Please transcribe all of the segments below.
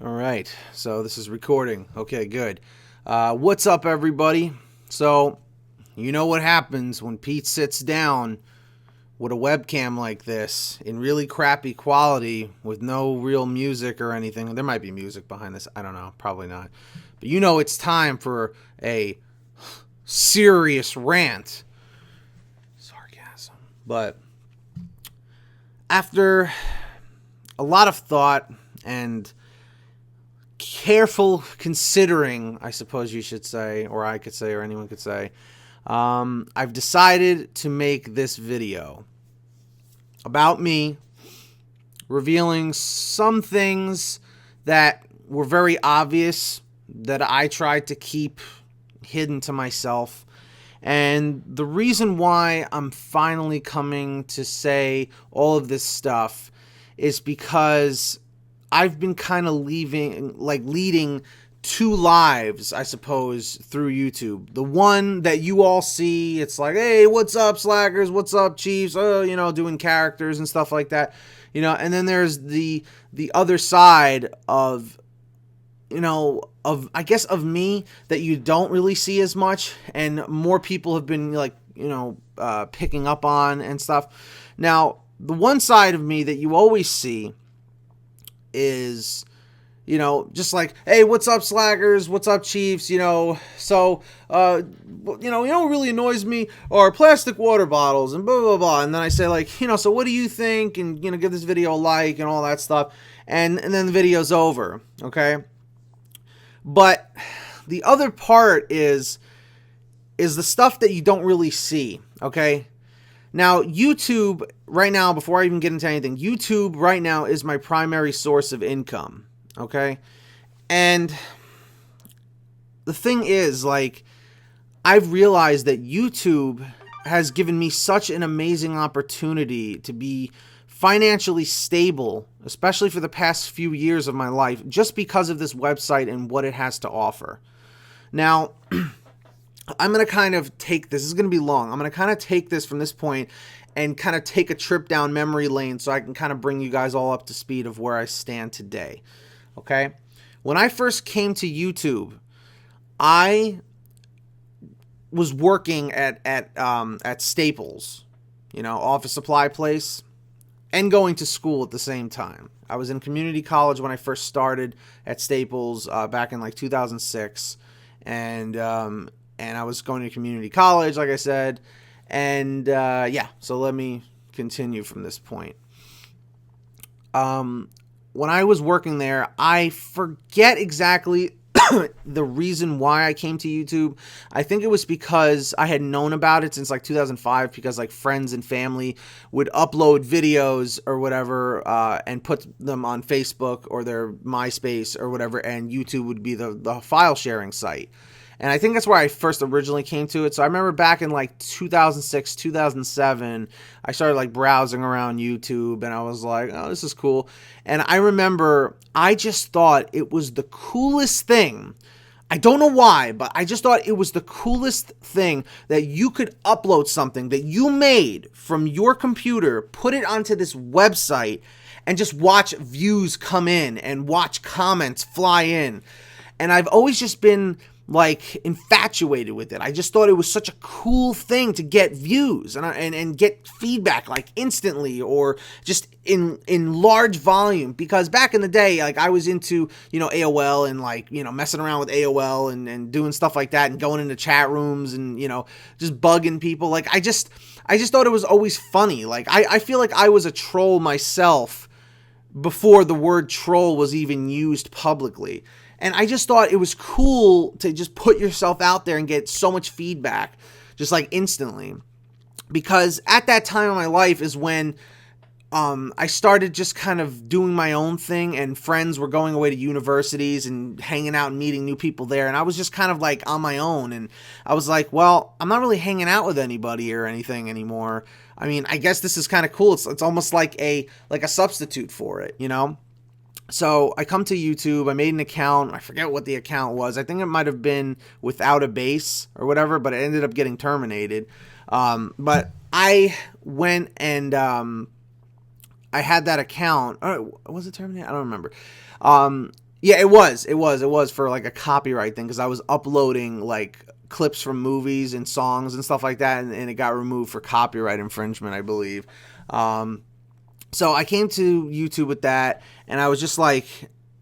All right, so this is recording. Okay, good. What's up, everybody? So, you know what happens when Pete sits down with a webcam like this in really crappy quality with no real music or anything. There might be music behind this. I don't know. Probably not. But you know it's time for a serious rant. Sarcasm. But after a lot of thought and careful considering, I suppose you should say, or I could say, or anyone could say, I've decided to make this video about me, revealing some things that were very obvious that I tried to keep hidden to myself. And the reason why I'm finally coming to say all of this stuff is because I've been kind of leading two lives, I suppose, through YouTube. The one that you all see, it's like, hey, what's up, slackers? What's up, chiefs? Oh, doing characters and stuff like that. And then there's the other side of, of me that you don't really see as much, and more people have been picking up on and stuff. Now, the one side of me that you always see is, just like, hey, what's up, slackers? What's up, chiefs? So, what really annoys me are plastic water bottles and blah, blah, blah. And then I say, so what do you think? And, give this video a like and all that stuff. And then the video's over, okay? But the other part is the stuff that you don't really see, okay? Now, YouTube right now, before I even get into anything, YouTube right now is my primary source of income, okay? And the thing is, I've realized that YouTube has given me such an amazing opportunity to be financially stable, especially for the past few years of my life, just because of this website and what it has to offer. Now, I'm going to kind of take this is going to be long. I'm going to kind of take this from this point and kind of take a trip down memory lane so I can kind of bring you guys all up to speed of where I stand today. Okay? When I first came to YouTube, I was working at Staples, office supply place, and going to school at the same time. I was in community college when I first started at Staples back in 2006, and I was going to community college, like I said. And, so let me continue from this point. When I was working there, I forget exactly the reason why I came to YouTube. I think it was because I had known about it since 2005, because friends and family would upload videos or whatever and put them on Facebook or their MySpace or whatever, and YouTube would be the file sharing site. And I think that's where I first originally came to it. So I remember back in 2006, 2007, I started browsing around YouTube, and I was like, oh, this is cool. And I remember I just thought it was the coolest thing. I don't know why, but I just thought it was the coolest thing that you could upload something that you made from your computer, put it onto this website, and just watch views come in and watch comments fly in. And I've always just been infatuated with it. I just thought it was such a cool thing to get views and get feedback instantly, or just in large volume, because back in the day, I was into, AOL and messing around with AOL and doing stuff like that, and going into chat rooms and, just bugging people. I just thought it was always funny. I feel like I was a troll myself before the word troll was even used publicly. And I just thought it was cool to just put yourself out there and get so much feedback, just instantly. Because at that time of my life is when I started just kind of doing my own thing, and friends were going away to universities and hanging out and meeting new people there. And I was just kind of on my own. And I was like, well, I'm not really hanging out with anybody or anything anymore. I mean, I guess this is kind of cool. It's almost like a substitute for it, So I come to YouTube, I made an account, I forget what the account was. I think it might have been without a base or whatever, but it ended up getting terminated. But I went and I had that account. Was it terminated? I don't remember. Yeah, it was for like a copyright thing because I was uploading like clips from movies and songs and stuff like that, and it got removed for copyright infringement, I believe. Um, so I came to YouTube with that, and I was just like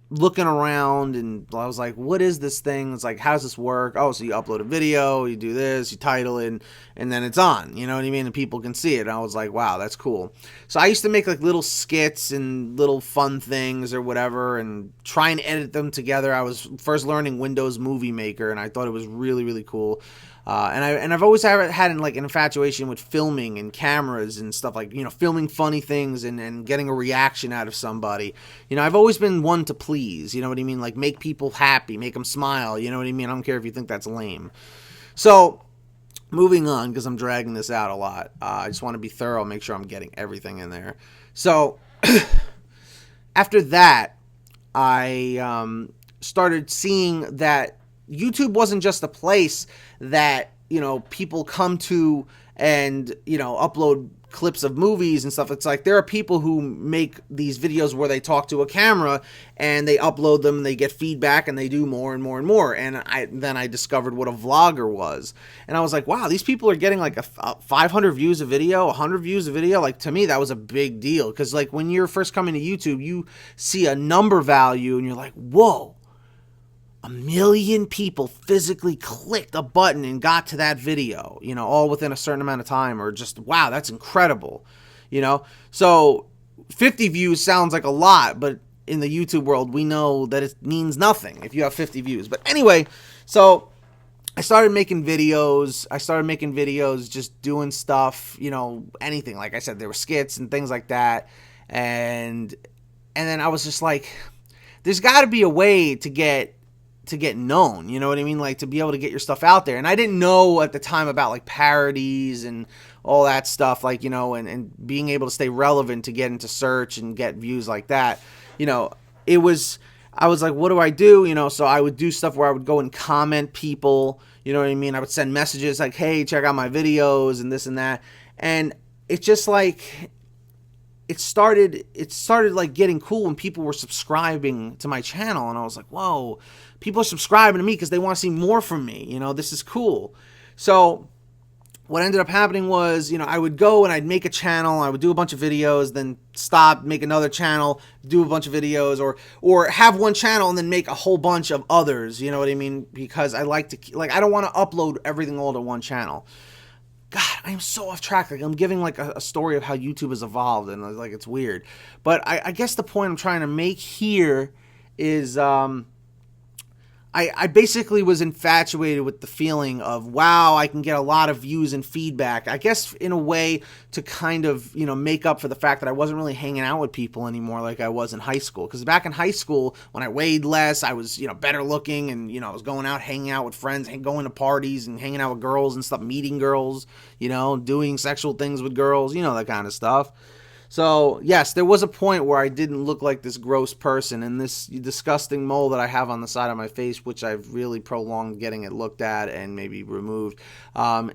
looking around, and I was like, what is this thing? It's like, how does this work? Oh, so you upload a video, you do this, you title it, and then it's on, you know what I mean? And people can see it. And I was like, wow, that's cool. So I used to make like little skits and little fun things or whatever and try and edit them together. I was first learning Windows Movie Maker, and I thought it was really, really cool. I've always had like an infatuation with filming and cameras and stuff, like, you know, filming funny things and getting a reaction out of somebody. You know, I've always been one to please, you know what I mean? Like, make people happy, make them smile, you know what I mean? I don't care if you think that's lame. So, moving on, because I'm dragging this out a lot. I just want to be thorough, make sure I'm getting everything in there. So, after that, I started seeing that YouTube wasn't just a place that, you know, people come to and, you know, upload clips of movies and stuff. It's like there are people who make these videos where they talk to a camera and they upload them and they get feedback and they do more and more and more. And then I discovered what a vlogger was. And I was like, wow, these people are getting like a 500 views a video, 100 views a video. Like, to me, that was a big deal. Because like when you're first coming to YouTube, you see a number value and you're like, whoa. 1 million people physically clicked a button and got to that video, you know, all within a certain amount of time, or just, wow, that's incredible, you know? So 50 views sounds like a lot, but in the YouTube world, we know that it means nothing if you have 50 views. But anyway, so I started making videos. Just doing stuff, you know, anything. Like I said, there were skits and things like that. And then I was just like, there's got to be a way to get known, you know what I mean? Like, to be able to get your stuff out there. And I didn't know at the time about like parodies and all that stuff, like, you know, and being able to stay relevant to get into search and get views like that. You know, I was like, what do I do? You know, so I would do stuff where I would go and comment people, you know what I mean? I would send messages like, hey, check out my videos and this and that. And it's just like, it started like getting cool when people were subscribing to my channel, and I was like, whoa, people are subscribing to me because they want to see more from me, you know, this is cool. So what ended up happening was, you know, I would go and I'd make a channel, I would do a bunch of videos, then stop, make another channel, do a bunch of videos, or have one channel and then make a whole bunch of others, you know what I mean? Because I like to, like, I don't want to upload everything all to one channel. God, I am so off track. Like, I'm giving like a story of how YouTube has evolved, and like, it's weird. But I guess the point I'm trying to make here is I basically was infatuated with the feeling of, wow, I can get a lot of views and feedback. I guess in a way to kind of, you know, make up for the fact that I wasn't really hanging out with people anymore like I was in high school. Because back in high school, when I weighed less, I was, you know, better looking, and, you know, I was going out, hanging out with friends, going to parties and hanging out with girls and stuff, meeting girls, you know, doing sexual things with girls, you know, that kind of stuff. So, yes, there was a point where I didn't look like this gross person, and this disgusting mole that I have on the side of my face, which I've really prolonged getting it looked at and maybe removed,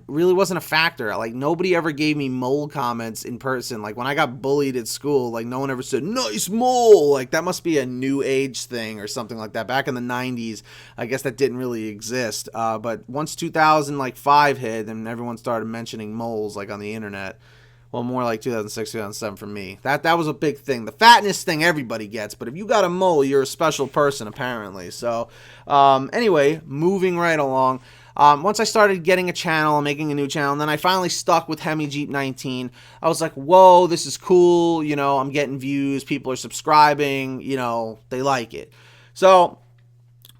really wasn't a factor. Like, nobody ever gave me mole comments in person. Like, when I got bullied at school, like, no one ever said, nice mole! Like, that must be a new age thing or something like that. Back in the 90s, I guess that didn't really exist. But once 2005 hit, and everyone started mentioning moles, like, on the internet, well, more like 2006, 2007 for me. That was a big thing. The fatness thing everybody gets, but if you got a mole, you're a special person, apparently. So, anyway, moving right along. Once I started getting a channel and making a new channel, and then I finally stuck with Hemi Jeep 19, I was like, whoa, this is cool. You know, I'm getting views. People are subscribing. You know, they like it. So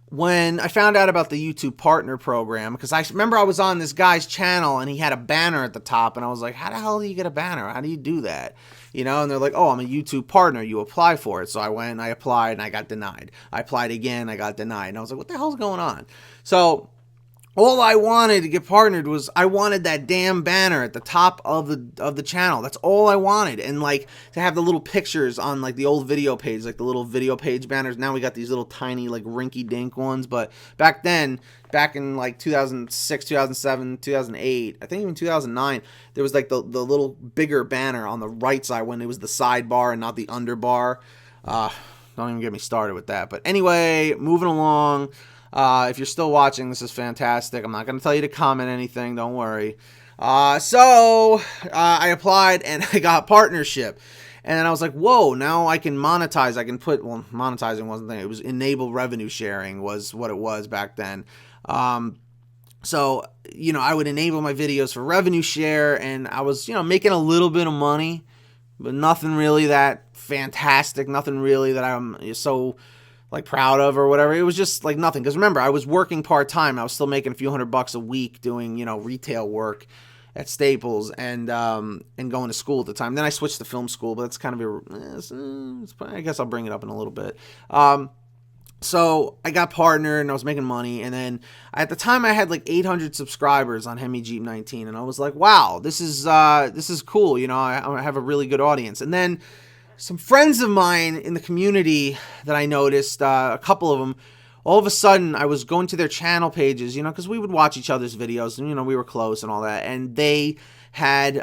when I found out about the YouTube Partner Program, because I remember I was on this guy's channel and he had a banner at the top, and I was like, how the hell do you get a banner? How do you do that? You know, and they're like, oh, I'm a YouTube partner. You apply for it. So I went and I applied and I got denied. I applied again, I got denied. And I was like, what the hell's going on? So all I wanted to get partnered was, I wanted that damn banner at the top of the channel. That's all I wanted. And like, to have the little pictures on like the old video page, like the little video page banners. Now we got these little tiny like rinky dink ones, but back then, back in like 2006, 2007, 2008, I think even 2009, there was like the little bigger banner on the right side when it was the sidebar and not the underbar. don't even get me started with that. But anyway, moving along. If you're still watching, this is fantastic. I'm not going to tell you to comment anything. Don't worry. So I applied and I got partnership. And then I was like, whoa, now I can monetize. I can put, well, monetizing wasn't the thing. It was enable revenue sharing was what it was back then. So, I would enable my videos for revenue share, and I was, making a little bit of money, but nothing really that fantastic, nothing really that I'm so proud of or whatever. It was just nothing. Because remember, I was working part-time. I was still making a few $100 a week doing, retail work at Staples and going to school at the time. Then I switched to film school, but that's kind of I guess I'll bring it up in a little bit. So I got partnered and I was making money, and then at the time I had 800 subscribers on Hemi Jeep 19, and I was like, wow, this is cool. I have a really good audience. And then some friends of mine in the community that I noticed, a couple of them, all of a sudden I was going to their channel pages, because we would watch each other's videos and, we were close and all that. And they had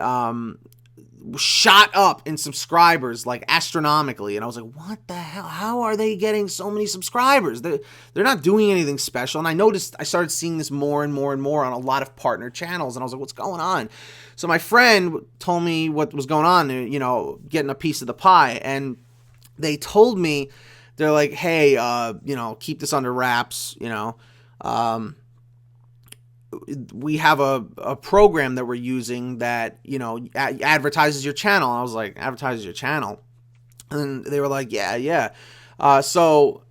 shot up in subscribers astronomically. And I was like, what the hell? How are they getting so many subscribers? They're not doing anything special. And I started seeing this more and more and more on a lot of partner channels. And I was like, what's going on? So my friend told me what was going on, getting a piece of the pie. And they told me, they're like, hey, keep this under wraps, we have a program that we're using that, advertises your channel. And I was like, advertises your channel? And they were like, yeah. So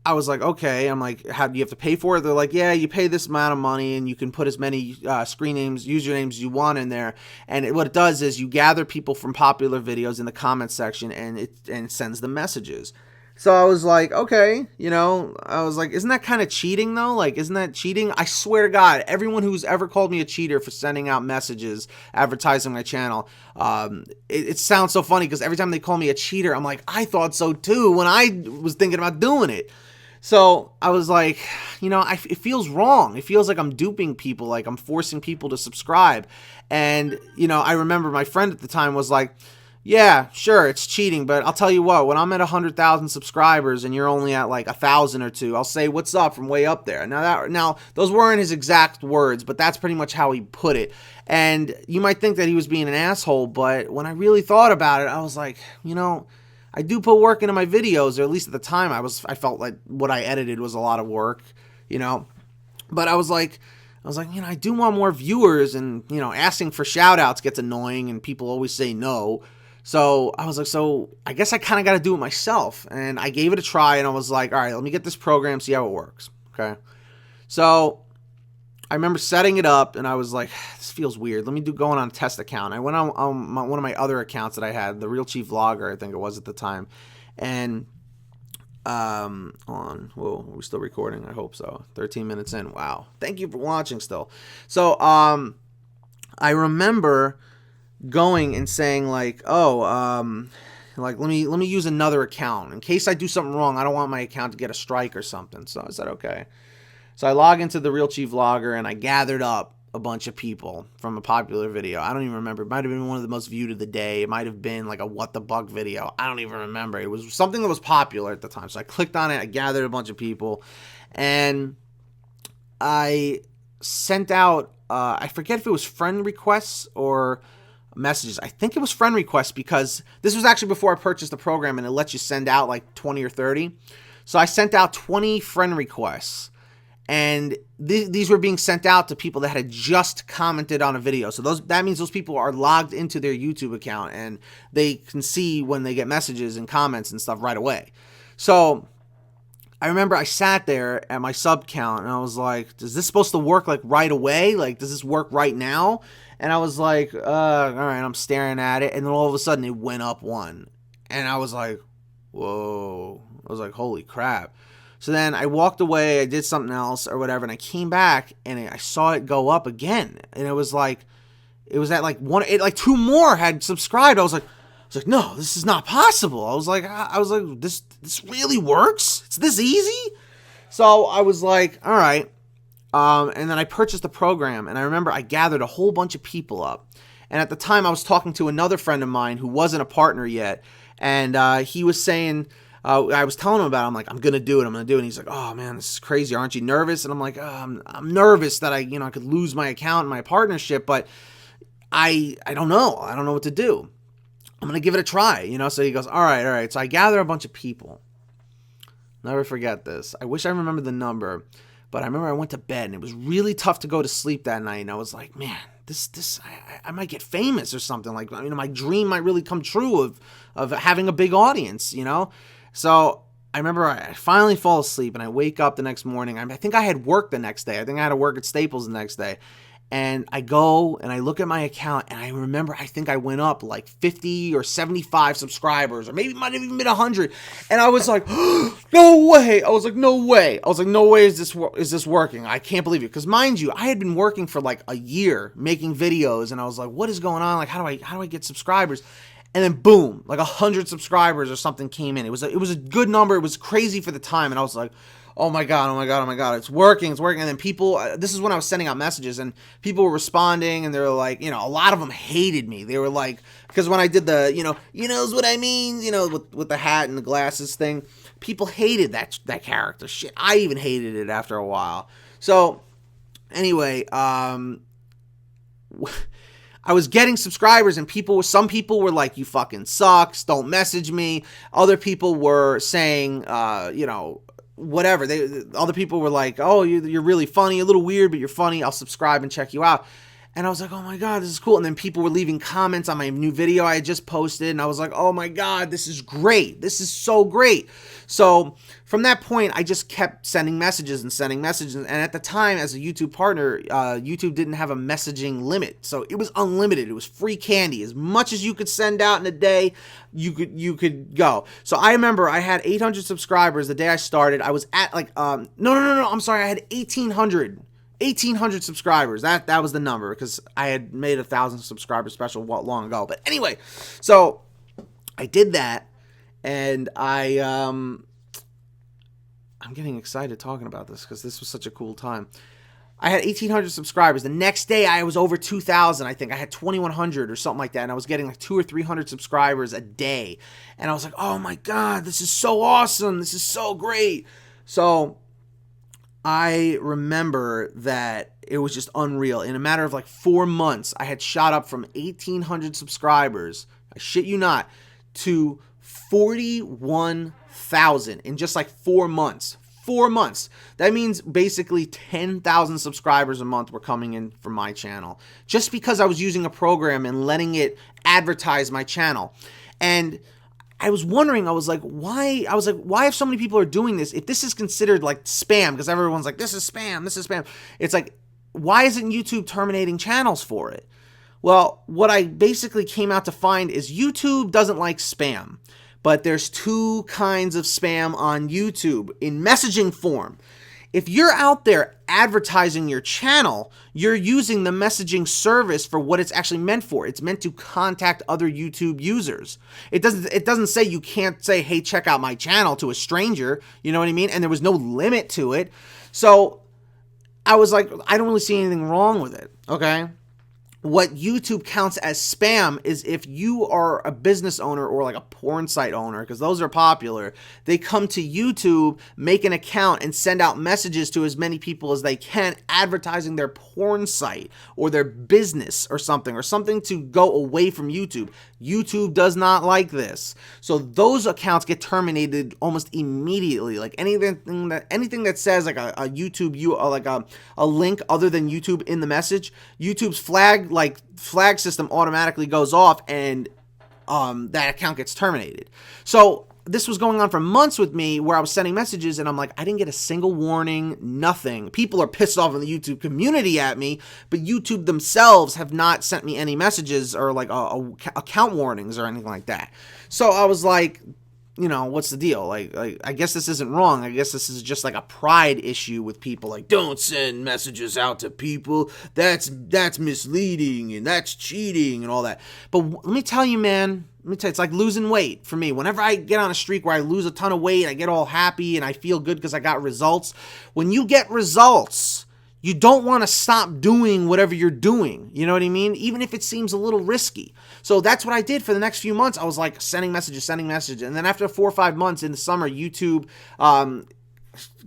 I was like, okay. I'm like, how do you have to pay for it? They're like, yeah, you pay this amount of money and you can put as many screen names, usernames as you want in there. And what it does is you gather people from popular videos in the comment section and it sends them messages. So I was like, okay, I was like, isn't that kind of cheating though? Isn't that cheating? I swear to God, everyone who's ever called me a cheater for sending out messages, advertising my channel, it sounds so funny because every time they call me a cheater, I'm like, I thought so too when I was thinking about doing it. So I was like, it feels wrong. It feels like I'm duping people, like I'm forcing people to subscribe. And, I remember my friend at the time was like, yeah, sure, it's cheating, but I'll tell you what, when I'm at 100,000 subscribers and you're only at 1,000 or 2, I'll say, what's up from way up there. Now, those weren't his exact words, but that's pretty much how he put it. And you might think that he was being an asshole, but when I really thought about it, I was like, I do put work into my videos, or at least at the time I felt like what I edited was a lot of work, but I was like, I do want more viewers, and, asking for shout outs gets annoying and people always say no. So I was like, so I guess I kind of got to do it myself. And I gave it a try and I was like, all right, let me get this program, see how it works. Okay. So I remember setting it up and I was like, this feels weird. Let me going on a test account. I went on one of my other accounts that I had, the Real Chief Vlogger, I think it was at the time. And whoa, are we still recording? I hope so. 13 minutes in. Wow. Thank you for watching still. So I remember going and saying let me use another account in case I do something wrong. I don't want my account to get a strike or something. So I said, okay. So I log into the Real Chief Vlogger and I gathered up a bunch of people from a popular video. I don't even remember. It might have been one of the most viewed of the day. It might have been a what the buck video. I don't even remember. It was something that was popular at the time. So I clicked on it. I gathered a bunch of people and I sent out, I forget if it was friend requests or messages. I think it was friend requests because this was actually before I purchased the program and it lets you send out 20 or 30. So I sent out 20 friend requests and these were being sent out to people that had just commented on a video. So that means those people are logged into their YouTube account and they can see when they get messages and comments and stuff right away. So I remember I sat there at my sub count and I was like, is this supposed to work right away? Does this work right now? And I was like, all right, I'm staring at it. And then all of a sudden it went up one. And I was like, whoa. I was like, holy crap. So then I walked away, I did something else or whatever. And I came back and I saw it go up again. And it was at one, two more had subscribed. I was like, no, this is not possible. I was like, this really works? It's this easy? So I was like, all right. And then I purchased the program, and I remember I gathered a whole bunch of people up. And at the time, I was talking to another friend of mine who wasn't a partner yet, and he was saying, I was telling him about it. I'm like, I'm going to do it. I'm going to do it. And he's like, oh man, this is crazy. Aren't you nervous? And I'm like, I'm nervous that I could lose my account and my partnership, but I don't know. I don't know what to do. I'm going to give it a try, So he goes, all right. So I gather a bunch of people. Never forget this. I wish I remembered the number, but I remember I went to bed and it was really tough to go to sleep that night. And I was like, man, I might get famous or something. Like, my dream might really come true of having a big audience, So I remember I finally fall asleep and I wake up the next morning. I think I had work the next day. I think I had to work at Staples the next day. And I go and I look at my account and I remember I think I went up like 50 or 75 subscribers, or maybe it might have even been 100. And I was like, no way. I was like, no way is this working? I can't believe it. Because mind you, I had been working for like a year making videos and I was like, what is going on? Like, how do I get subscribers? And then boom, like 100 subscribers or something came in. It was a good number. It was crazy for the time. And I was like, oh my God, it's working. And then people, this is when I was sending out messages and people were responding and they were like, a lot of them hated me. They were like, because when I did the, knows what I mean, with the hat and the glasses thing, people hated that character shit. I even hated it after a while. So anyway, I was getting subscribers and some people were like, you fucking sucks, don't message me. Other people were saying, whatever. Other people were like, oh, you're really funny, a little weird, but you're funny. I'll subscribe and check you out. And I was like, oh my God, this is cool. And then people were leaving comments on my new video I had just posted. And I was like, oh my God, this is great. This is so great. So from that point, I just kept sending messages. And at the time, as a YouTube partner, YouTube didn't have a messaging limit. So it was unlimited. It was free candy. As much as you could send out in a day, you could go. So I remember I had 800 subscribers the day I started. I was at like, no, I'm sorry. I had 1,800 subscribers. That was the number because I had made 1,000 subscriber special long ago. But anyway, so I did that, and I'm getting excited talking about this because this was such a cool time. I had 1,800 subscribers. The next day, I was over 2,000. I think I had 2,100 or something like that, and I was getting like 200 or 300 subscribers a day. And I was like, oh my God, this is so awesome. This is so great. So I remember that it was just unreal. In a matter of like 4 months, I had shot up from 1,800 subscribers, I shit you not, to 41,000 in just like 4 months. 4 months. That means basically 10,000 subscribers a month were coming in from my channel just because I was using a program and letting it advertise my channel. And I was wondering, why if so many people are doing this, if this is considered like spam, because everyone's like, this is spam. It's like, why isn't YouTube terminating channels for it? Well, what I basically came out to find is YouTube doesn't like spam, but there's two kinds of spam on YouTube in messaging form. If you're out there advertising your channel, you're using the messaging service for what it's actually meant for. It's meant to contact other YouTube users. It doesn't say you can't say, hey, check out my channel to a stranger. You know what I mean? And there was no limit to it. So I was like, I don't really see anything wrong with it. Okay. What YouTube counts as spam is if you are a business owner or like a porn site owner, because those are popular. They come to YouTube, make an account, and send out messages to as many people as they can, advertising their porn site or their business or something to go away from YouTube. YouTube does not like this. So those accounts get terminated almost immediately. Like anything that says like a YouTube, like a link other than YouTube in the message, YouTube's flag system automatically goes off and that account gets terminated. So this was going on for months with me where I was sending messages and I'm like, I didn't get a single warning, nothing. People are pissed off in the YouTube community at me, but YouTube themselves have not sent me any messages or like account warnings or anything like that. So I was like, what's the deal? Like, I guess this isn't wrong. I guess this is just like a pride issue with people. Like, don't send messages out to people. That's misleading and that's cheating and all that. But let me tell you, man, it's like losing weight for me. Whenever I get on a streak where I lose a ton of weight, I get all happy and I feel good because I got results. When you get results, you don't want to stop doing whatever you're doing. You know what I mean? Even if it seems a little risky. So that's what I did for the next few months. I was like sending messages. And then after 4 or 5 months in the summer, YouTube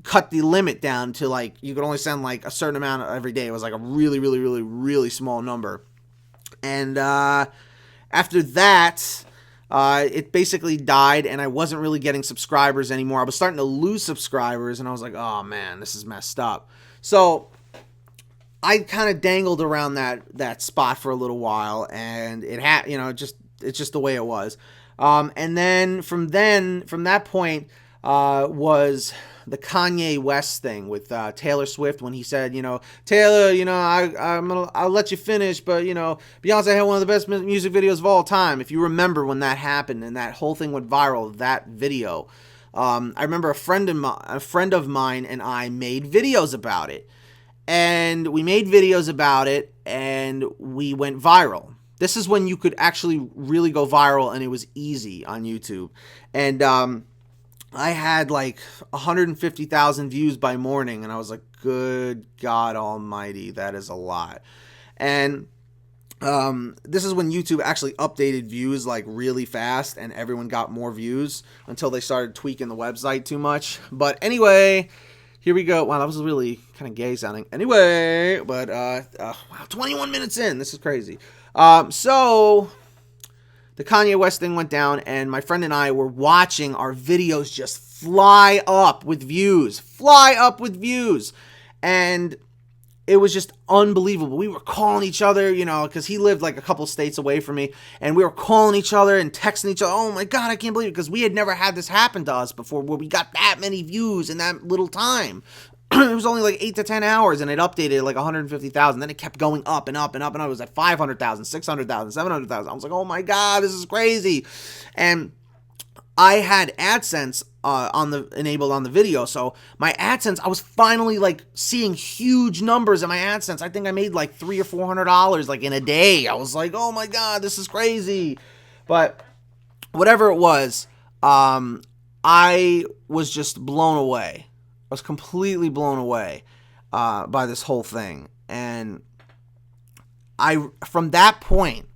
cut the limit down to like, you could only send like a certain amount every day. It was like a really, really, really, really small number. And after that, it basically died, and I wasn't really getting subscribers anymore. I was starting to lose subscribers, and I was like, oh man, this is messed up. So I kind of dangled around that spot for a little while, and it's just the way it was. And then from that point was the Kanye West thing with Taylor Swift, when he said, Taylor, I'll let you finish, but Beyonce had one of the best music videos of all time. If you remember when that happened and that whole thing went viral, that video, I remember a friend of mine and I made videos about it. And we made videos about it, and we went viral. This is when you could actually really go viral, and it was easy on YouTube. And I had like 150,000 views by morning, and I was like, good God almighty, that is a lot. And this is when YouTube actually updated views like really fast, and everyone got more views until they started tweaking the website too much. But anyway, here we go. Wow, that was really kind of gay sounding. Anyway, but wow, 21 minutes in. This is crazy. So the Kanye West thing went down, and my friend and I were watching our videos just fly up with views. And it was just unbelievable. We were calling each other, because he lived like a couple states away from me, and we were calling each other and texting each other. Oh my God, I can't believe it, because we had never had this happen to us before, where we got that many views in that little time. It was only like 8 to 10 hours, and it updated like 150,000. Then it kept going up and up and up, and I was at 500,000, 600,000, 700,000. I was like, oh my God, this is crazy. And I had AdSense enabled on the video, so my AdSense, I was finally like seeing huge numbers in my AdSense. I think I made like $300 or $400 like in a day. I was like, oh my God, this is crazy. But whatever it was, I was just blown away. I was completely blown away by this whole thing. And from that point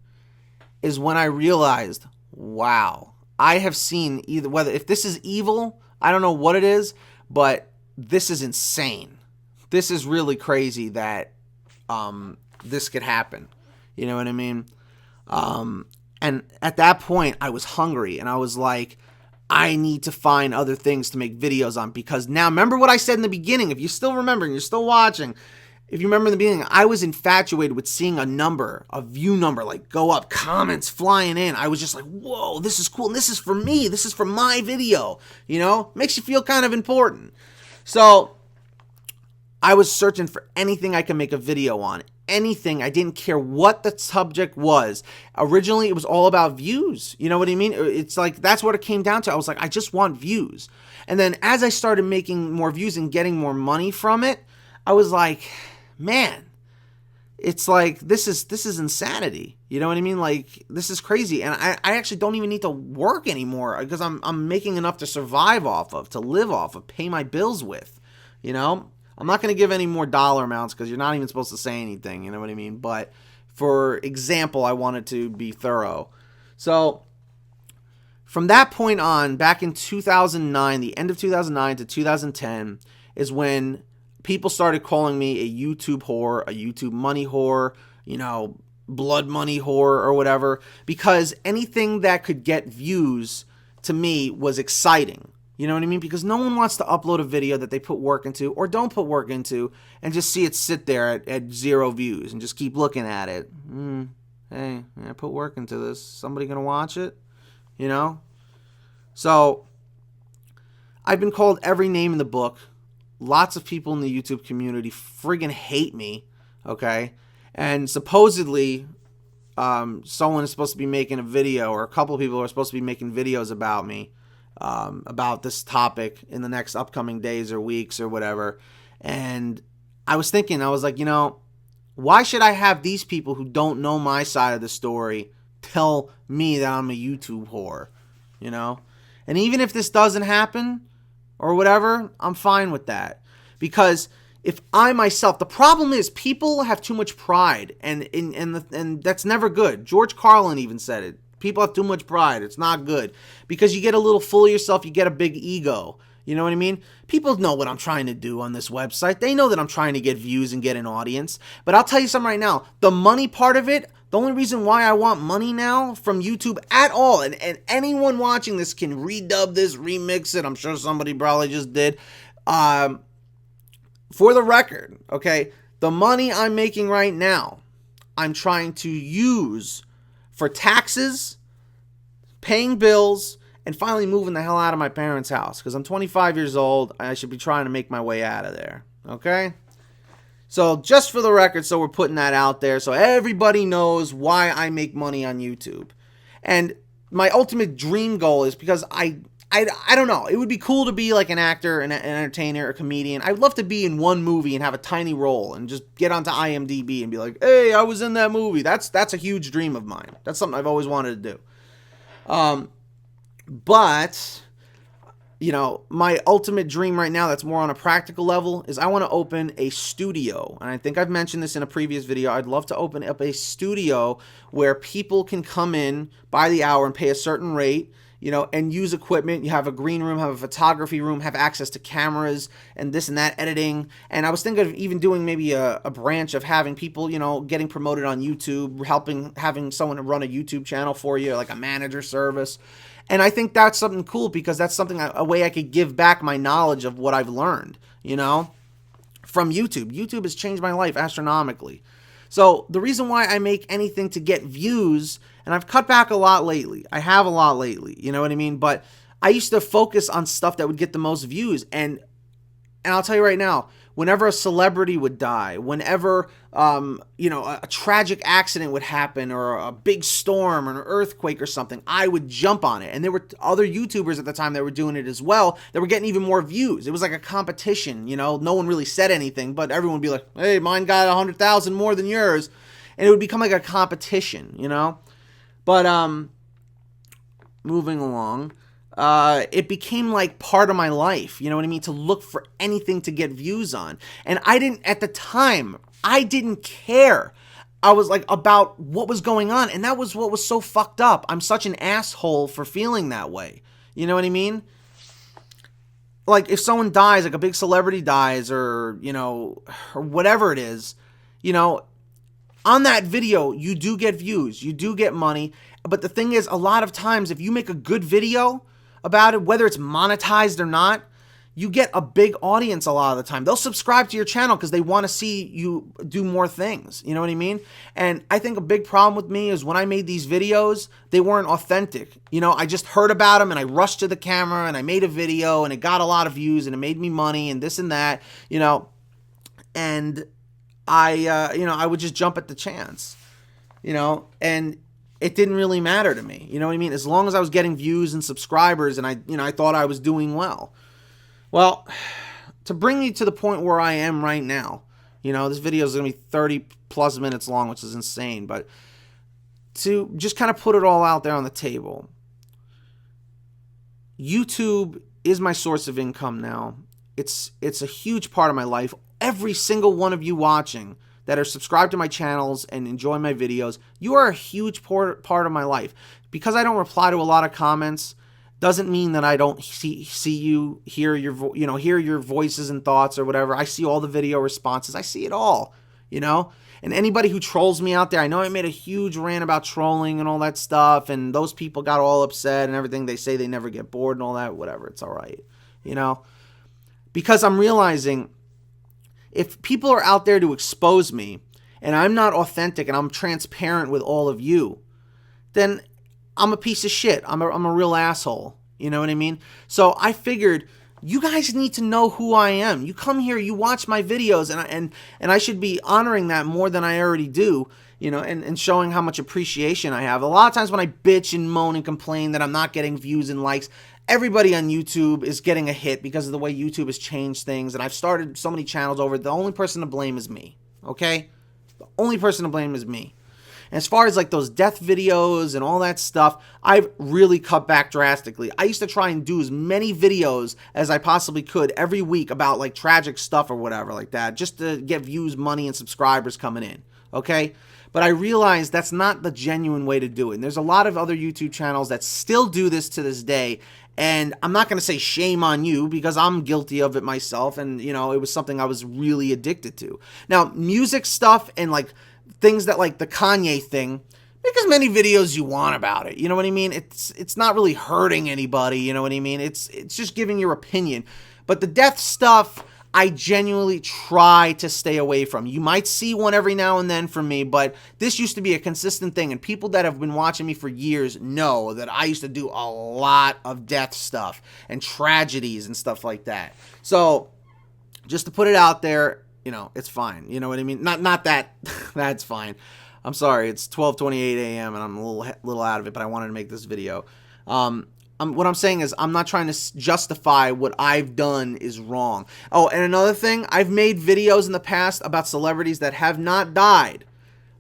is when I realized, wow, I have seen if this is evil, I don't know what it is, but this is insane. This is really crazy that this could happen. You know what I mean? And at that point, I was hungry, and I was like, I need to find other things to make videos on, because now, remember what I said in the beginning, if you still remember and you're still watching, if you remember in the beginning, I was infatuated with seeing a view number, like go up, comments flying in. I was just like, whoa, this is cool, and this is for me, this is for my video, makes you feel kind of important. So I was searching for anything I could make a video on. Anything. I didn't care what the subject was. Originally, it was all about views. You know what I mean? It's like, that's what it came down to. I was like, I just want views. And then as I started making more views and getting more money from it, I was like, man, it's like, this is insanity. You know what I mean? Like, this is crazy. And I actually don't even need to work anymore, because I'm making enough to survive off of, to live off of, pay my bills with, I'm not going to give any more dollar amounts, because you're not even supposed to say anything, you know what I mean? But for example, I wanted to be thorough. So from that point on, back in 2009, the end of 2009 to 2010 is when people started calling me a YouTube whore, a YouTube money whore, blood money whore or whatever, because anything that could get views to me was exciting. You know what I mean? Because no one wants to upload a video that they put work into or don't put work into and just see it sit there at 0 views and just keep looking at it. Hey, I put work into this. Somebody gonna watch it? So I've been called every name in the book. Lots of people in the YouTube community friggin' hate me, okay? And supposedly someone is supposed to be making a video, or a couple of people are supposed to be making videos about me. About this topic in the next upcoming days or weeks or whatever. And I was thinking, I was like, why should I have these people who don't know my side of the story tell me that I'm a YouTube whore, And even if this doesn't happen or whatever, I'm fine with that. Because if I myself, the problem is people have too much pride, and that's never good. George Carlin even said it. People have too much pride. It's not good because you get a little full of yourself. You get a big ego. You know what I mean? People know what I'm trying to do on this website. They know that I'm trying to get views and get an audience. But I'll tell you something right now. The money part of it, the only reason why I want money now from YouTube at all, and anyone watching this can redub this, remix it. I'm sure somebody probably just did. For the record, okay, the money I'm making right now, I'm trying to use for taxes, paying bills, and finally moving the hell out of my parents' house. Because I'm 25 years old. I should be trying to make my way out of there. Okay? So just for the record, so we're putting that out there so everybody knows why I make money on YouTube. And my ultimate dream goal is because I don't know. It would be cool to be like an actor, an entertainer, a comedian. I'd love to be in one movie and have a tiny role and just get onto IMDb and be like, hey, I was in that movie. That's a huge dream of mine. That's something I've always wanted to do. But, you know, my ultimate dream right now that's more on a practical level is I want to open a studio. And I think I've mentioned this in a previous video. I'd love to open up a studio where people can come in by the hour and pay a certain rate, you know, and use equipment. You have a green room, have a photography room, have access to cameras and this and that, editing. And I was thinking of even doing maybe a branch of having people, you know, getting promoted on YouTube, having someone to run a YouTube channel for you, like a manager service. And I think that's something cool because that's something, a way I could give back my knowledge of what I've learned, you know, from YouTube. YouTube has changed my life astronomically. So the reason why I make anything to get views, and I've cut back a lot lately. I have a lot lately, you know what I mean? But I used to focus on stuff that would get the most views. And I'll tell you right now, whenever a celebrity would die, whenever, you know, a tragic accident would happen or a big storm or an earthquake or something, I would jump on it. And there were other YouTubers at the time that were doing it as well that were getting even more views. It was like a competition, you know, no one really said anything, but everyone would be like, hey, mine got 100,000 more than yours. And it would become like a competition, you know. But moving along, it became like part of my life, you know what I mean, to look for anything to get views on. And at the time, I didn't care. I was like about what was going on, and that was what was so fucked up. I'm such an asshole for feeling that way. You know what I mean? Like if someone dies, like a big celebrity dies, or, you know, or whatever it is, you know, on that video, you do get views, you do get money. But the thing is, a lot of times, if you make a good video about it, whether it's monetized or not, you get a big audience a lot of the time. They'll subscribe to your channel because they want to see you do more things. You know what I mean? And I think a big problem with me is when I made these videos, they weren't authentic. You know, I just heard about them and I rushed to the camera and I made a video and it got a lot of views and it made me money and this and that, you know, and I would just jump at the chance, you know, and it didn't really matter to me. You know what I mean? As long as I was getting views and subscribers and I thought I was doing well. Well, to bring me to the point where I am right now, you know, this video is going to be 30 plus minutes long, which is insane, but to just kind of put it all out there on the table, YouTube is my source of income now. It's a huge part of my life. Every single one of you watching that are subscribed to my channels and enjoy my videos, you are a huge part of my life. Because I don't reply to a lot of comments, doesn't mean that I don't see you, hear your voices and thoughts or whatever. I see all the video responses. I see it all, you know? And anybody who trolls me out there, I know I made a huge rant about trolling and all that stuff, and those people got all upset and everything. They say they never get bored and all that, whatever. It's all right, you know? Because I'm realizing if people are out there to expose me and I'm not authentic and I'm transparent with all of you, then I'm a piece of shit. I'm a real asshole. You know what I mean? So I figured you guys need to know who I am. You come here, you watch my videos, and I should be honoring that more than I already do, you know, and showing how much appreciation I have. A lot of times when I bitch and moan and complain that I'm not getting views and likes, everybody on YouTube is getting a hit because of the way YouTube has changed things, and I've started so many channels over. The only person to blame is me, okay? The only person to blame is me. And as far as like those death videos and all that stuff, I've really cut back drastically. I used to try and do as many videos as I possibly could every week about like tragic stuff or whatever like that, just to get views, money, and subscribers coming in, okay? But I realized that's not the genuine way to do it. And there's a lot of other YouTube channels that still do this to this day. And I'm not going to say shame on you because I'm guilty of it myself. And, you know, it was something I was really addicted to. Now, music stuff and like things that like the Kanye thing, make as many videos you want about it. You know what I mean? It's not really hurting anybody. You know what I mean? It's just giving your opinion. But the death stuff, I genuinely try to stay away from. You might see one every now and then from me, but this used to be a consistent thing, and people that have been watching me for years know that I used to do a lot of death stuff and tragedies and stuff like that. So, just to put it out there, you know, it's fine. You know what I mean? Not that that's fine. I'm sorry, it's 12:28 a.m. and I'm a little out of it, but I wanted to make this video. What I'm saying is I'm not trying to justify what I've done is wrong. Oh, and another thing, I've made videos in the past about celebrities that have not died,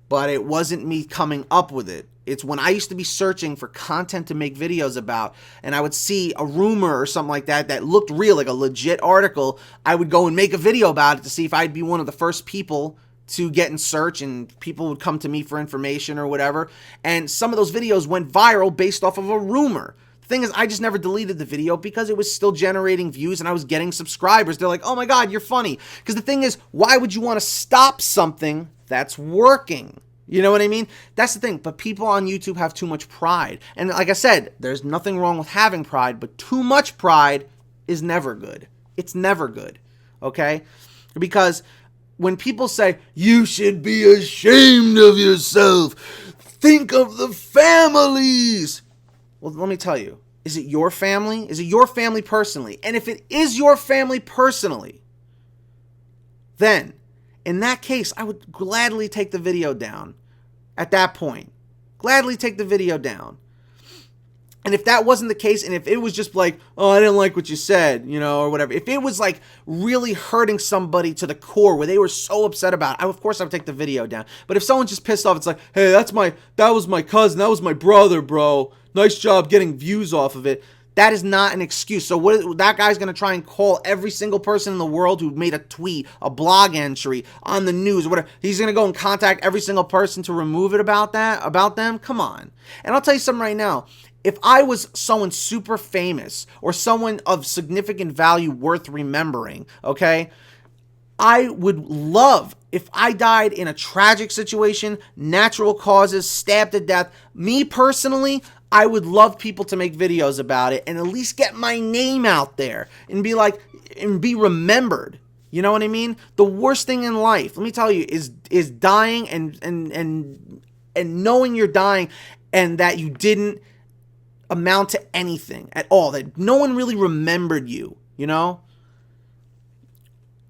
but it wasn't me coming up with it. It's when I used to be searching for content to make videos about, and I would see a rumor or something like that that looked real, like a legit article, I would go and make a video about it to see if I'd be one of the first people to get in search, and people would come to me for information or whatever. And some of those videos went viral based off of a rumor. Thing is, I just never deleted the video because it was still generating views and I was getting subscribers. They're like, oh my God, you're funny. Because the thing is, why would you want to stop something that's working? You know what I mean? That's the thing. But people on YouTube have too much pride. And like I said, there's nothing wrong with having pride, but too much pride is never good. It's never good. Okay? Because when people say, you should be ashamed of yourself, think of the families. Well, let me tell you, is it your family? Is it your family personally? And if it is your family personally, then in that case, I would gladly take the video down at that point. Gladly take the video down. And if that wasn't the case, and if it was just like, oh, I didn't like what you said, you know, or whatever. If it was like really hurting somebody to the core where they were so upset about it, of course I would take the video down. But if someone's just pissed off, it's like, hey, that was my cousin, that was my brother, bro. Nice job getting views off of it. That is not an excuse. So that guy's going to try and call every single person in the world who made a tweet, a blog entry, on the news, or whatever. He's going to go and contact every single person to remove it about them? Come on. And I'll tell you something right now. If I was someone super famous or someone of significant value worth remembering, okay, I would love if I died in a tragic situation, natural causes, stabbed to death. Me personally, I would love people to make videos about it and at least get my name out there and be like, and be remembered. You know what I mean? The worst thing in life, let me tell you, is dying and knowing you're dying and that you didn't amount to anything at all, that no one really remembered you, you know?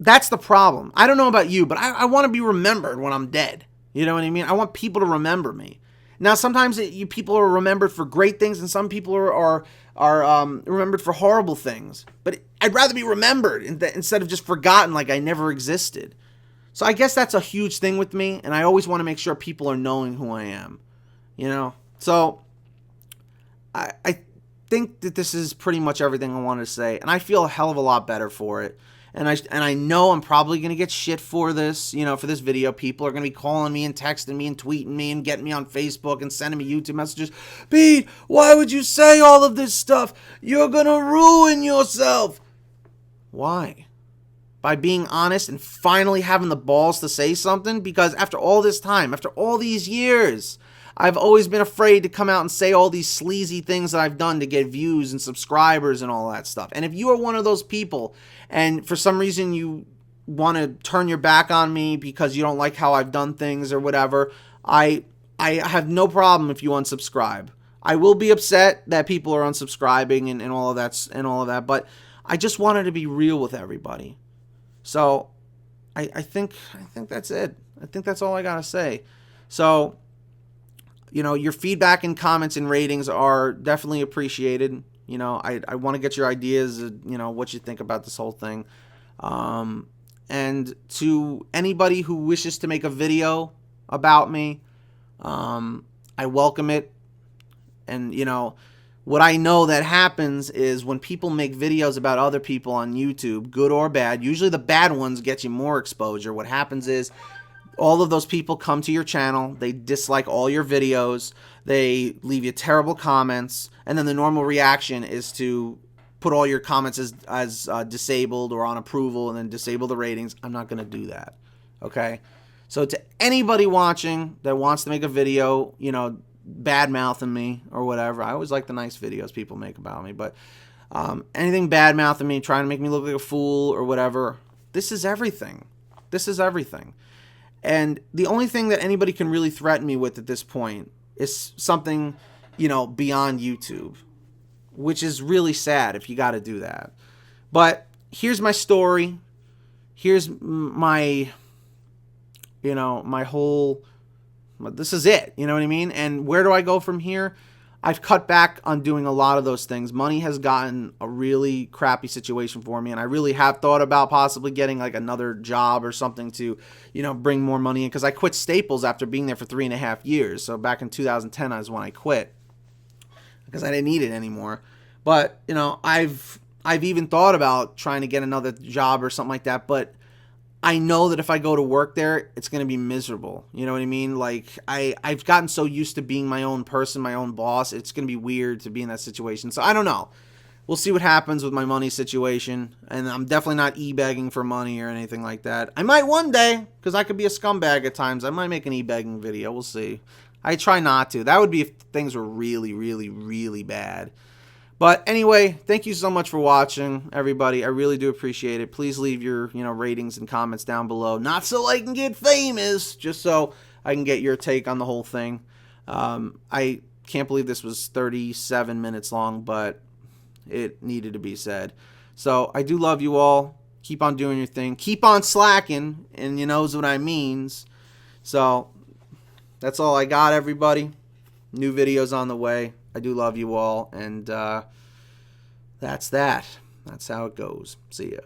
That's the problem. I don't know about you, but I want to be remembered when I'm dead. You know what I mean? I want people to remember me. Now, sometimes people are remembered for great things, and some people are remembered for horrible things. But I'd rather be remembered instead of just forgotten like I never existed. So I guess that's a huge thing with me, and I always want to make sure people are knowing who I am. You know? So I think that this is pretty much everything I wanted to say, and I feel a hell of a lot better for it. And I know I'm probably going to get shit for this, you know, for this video. People are going to be calling me and texting me and tweeting me and getting me on Facebook and sending me YouTube messages. Pete, why would you say all of this stuff? You're going to ruin yourself. Why? By being honest and finally having the balls to say something? Because after all this time, after all these years, I've always been afraid to come out and say all these sleazy things that I've done to get views and subscribers and all that stuff. And if you are one of those people and for some reason you want to turn your back on me because you don't like how I've done things or whatever, I have no problem if you unsubscribe. I will be upset that people are unsubscribing and all of that, but I just wanted to be real with everybody. So I think that's it. I think that's all I gotta say. So, you know, your feedback and comments and ratings are definitely appreciated. You know, I want to get your ideas, you know, what you think about this whole thing. And to anybody who wishes to make a video about me I welcome it. And, you know, what I know that happens is when people make videos about other people on YouTube, good or bad, usually the bad ones get you more exposure. What happens is all of those people come to your channel, they dislike all your videos, they leave you terrible comments, and then the normal reaction is to put all your comments as disabled or on approval and then disable the ratings. I'm not going to do that, okay? So to anybody watching that wants to make a video, you know, bad mouthing me or whatever, I always like the nice videos people make about me, but anything bad mouthing me, trying to make me look like a fool or whatever, this is everything. This is everything. And the only thing that anybody can really threaten me with at this point is something, you know, beyond YouTube, which is really sad if you got to do that. But here's my story. Here's my, you know, my whole, this is it. You know what I mean? And where do I go from here? I've cut back on doing a lot of those things. Money has gotten a really crappy situation for me, and I really have thought about possibly getting like another job or something to, you know, bring more money in, because I quit Staples after being there for 3.5 years. So back in 2010 is when I quit because I didn't need it anymore. But, you know, I've even thought about trying to get another job or something like that, but I know that if I go to work there, it's going to be miserable. You know what I mean? Like, I've gotten so used to being my own person, my own boss. It's going to be weird to be in that situation. So I don't know. We'll see what happens with my money situation. And I'm definitely not e-begging for money or anything like that. I might one day, because I could be a scumbag at times. I might make an e-begging video. We'll see. I try not to. That would be if things were really, really, really bad. But anyway, thank you so much for watching, everybody. I really do appreciate it. Please leave your, you know, ratings and comments down below. Not so I can get famous, just so I can get your take on the whole thing. I can't believe this was 37 minutes long, but it needed to be said. So I do love you all. Keep on doing your thing. Keep on slacking, and you knows what I means. So that's all I got, everybody. New videos on the way. I do love you all, and that's that. That's how it goes. See ya.